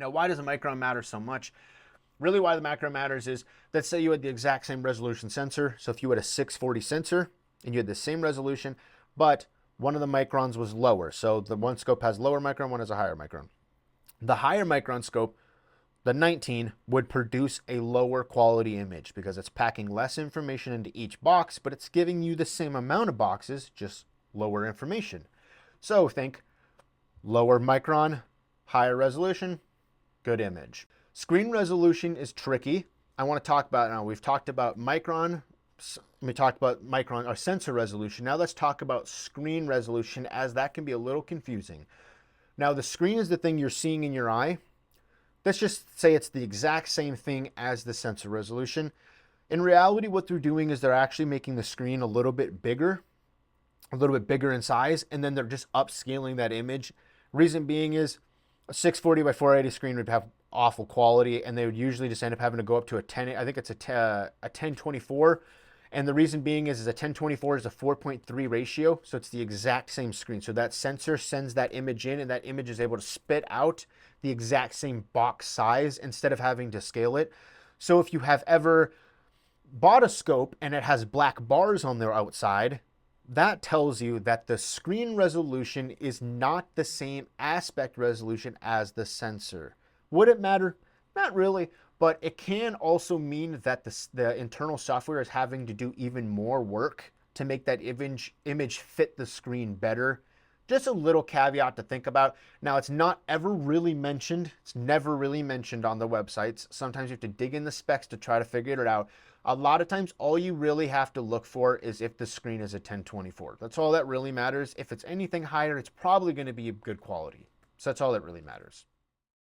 Now, why does a micron matter so much? Really why the macro matters is, let's say you had the exact same resolution sensor. So if you had a 640 sensor and you had the same resolution, but one of the microns was lower. So the one scope has lower micron, one has a higher micron. The higher micron scope, the 19, would produce a lower quality image because it's packing less information into each box, but it's giving you the same amount of boxes, just lower information. So think lower micron, higher resolution, good image. Screen resolution is tricky. I want to talk about now. We've talked about micron. We talked about micron or sensor resolution. Now let's talk about screen resolution, as that can be a little confusing. Now the screen is the thing you're seeing in your eye. Let's just say it's the exact same thing as the sensor resolution. In reality, what they're doing is they're actually making the screen a little bit bigger in size, and then they're just upscaling that image. Reason being is a 640 by 480 screen would have awful quality, and they would usually just end up having to go up to a 10, I think it's a 1024. And the reason being is a 1024 is a 4.3 ratio, so it's the exact same screen. So that sensor sends that image in, and that image is able to spit out the exact same box size instead of having to scale it. So if you have ever bought a scope and it has black bars on their outside, that tells you that the screen resolution is not the same aspect resolution as the sensor. Would it matter? Not really, but it can also mean that the internal software is having to do even more work to make that image fit the screen better. Just a little caveat to think about. Now, it's not ever really mentioned. It's never really mentioned on the websites. Sometimes you have to dig in the specs to try to figure it out. A lot of times, all you really have to look for is if the screen is a 1024. That's all that really matters. If it's anything higher, it's probably going to be good quality. So that's all that really matters.